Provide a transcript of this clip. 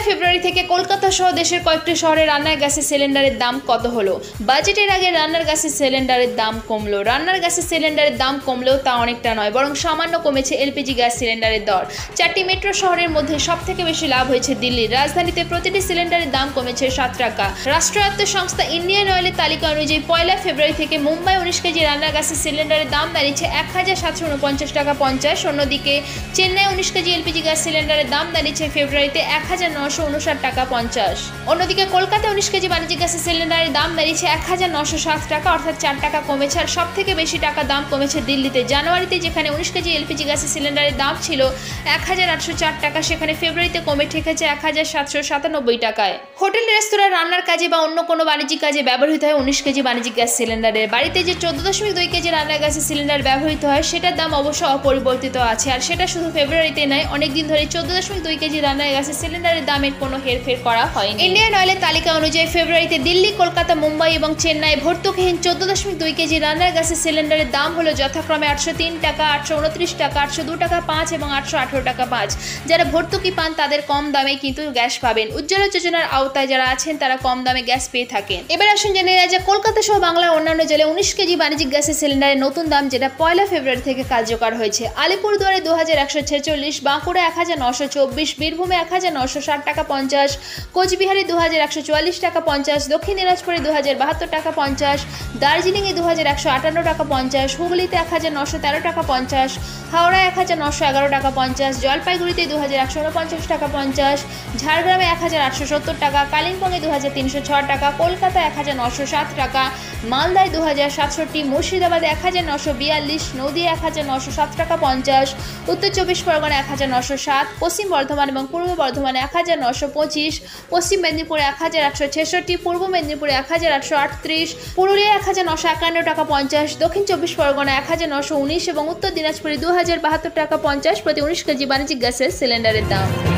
ফেব্রুয়ারি থেকে কলকাতা সহ দেশের কয়েকটি শহরে রান্নার গ্যাসের সিলিন্ডারের দাম কত হলো? বাজেটের আগে রান্নার গ্যাসের সিলিন্ডারের দাম কমলো। রান্নার গ্যাসের সিলিন্ডারের দাম কমলেও তা অনেকটা নয়, বরং সামান্য কমেছে এলপিজি গ্যাস সিলিন্ডারের দর। 4টি মেট্রো শহরের মধ্যে সবথেকে বেশি লাভ হয়েছে দিল্লির। রাজধানীতে প্রতিটি সিলিন্ডারের দাম কমেছে 7 টাকা। রাষ্ট্রায়ত্ত সংস্থা ইন্ডিয়ান অয়েলের তালিকা অনুযায়ী 1 ফেব্রুয়ারি থেকে মুম্বাই 19 কেজি রান্নার গ্যাসের সিলিন্ডারের দাম দাঁড়িয়েছে 1749 টাকা 50। অন্যদিকে চেন্নাই 19 কেজি এলপিজি গ্যাস সিলিন্ডারের দাম দাঁড়িয়েছে ফেব্রুয়ারিতে 1959 টাকা 50। অন্যদিকে কলকাতা 19 কেজি বাণিজ্যিক গ্যাসের সিলিন্ডারের দাম দাঁড়িয়েছে 1907 টাকা, অর্থাৎ 4 টাকা কমেছে। আর সব থেকে বেশি টাকা দাম কমেছে দিল্লিতে। জানুয়ারিতে যেখানে 19 কেজি এলপিজি গ্যাসের সিলিন্ডারের দাম ছিল 1804 টাকা, সেখানে ফেব্রুয়ারিতে কমে ঠেকেছে 1797 টাকায়। হোটেল রেস্তোরাঁ রান্নার কাজে বা অন্য কোনো বাণিজ্যিক কাজে ব্যবহৃত হয় 19 কেজি বাণিজ্যিক গ্যাস সিলিন্ডারের। বাড়িতে যে 14.2 কেজি রান্নার গ্যাসের সিলিন্ডার ব্যবহৃত হয় সেটার দাম অবশ্য অপরিবর্তিত আছে। আর সেটা শুধু ফেব্রুয়ারিতে নয়, অনেকদিন ধরে 14.2 কেজি রান্নার গ্যাসের সিলিন্ডারের দামের কোনো হেরফের করা হয়নি। ইন্ডিয়ান অয়েলের তালিকা অনুযায়ী ফেব্রুয়ারিতে দিল্লি, কলকাতা, মুম্বাই এবং চেন্নাই ভর্তুকিহীন 14.2 কেজি রান্নার গ্যাসের সিলিন্ডারের দাম হলো যথাক্রমে 803 টাকা, 829 টাকা, 802 টাকা 5 এবং 818 টাকা 5। যারা ভর্তুকি পান তাদের কম দামে কিন্তু গ্যাস পাবেন। উজ্জ্বলা যোজনার আওতায় যারা আছেন তারা কম দামে গ্যাস পেয়ে থাকেন। এবার আসুন জেনে নেওয়া যাক কলকাতা সহ বাংলার অন্যান্য জেলায় 19 কেজি বাণিজ্যিক গ্যাসের সিলিন্ডারের নতুন দাম, যেটা 1 ফেব্রুয়ারি থেকে কার্যকর হয়েছে। আলিপুরদুয়ারে 2146, বাঁকুড়া 1924, বীরভূমে 1960 টাকা 50, কোচবিহারে 2144 টাকা 50, দক্ষিণ দিনাজপুরে 2072 টাকা 50, দার্জিলিংয়ে 2158 টাকা 50, হুগলিতে 1913 টাকা 50, হাওড়ায় 1911 টাকা 50, জলপাইগুড়িতে 2149 টাকা 50, ঝাড়গ্রামে 1870 টাকা, কালিম্পংয়ে 2306 টাকা, কলকাতায় 1907 টাকা, মালদায় 2067, মুর্শিদাবাদে 1942, নদিয়া 1907 টাকা 50, উত্তর 24 পরগনা 1907, পশ্চিম বর্ধমান এবং পূর্ব বর্ধমানে 1925, পশ্চিম মেদিনীপুরে 1866, পূর্ব মেদিনীপুরে 1838, পুরুলিয়া 1951 টাকা 50, দক্ষিণ 24 পরগনা 1919 এবং উত্তর দিনাজপুরে 2072 টাকা 50 প্রতি 19 কেজি বাণিজ্যিক গ্যাসের সিলিন্ডারের দাম।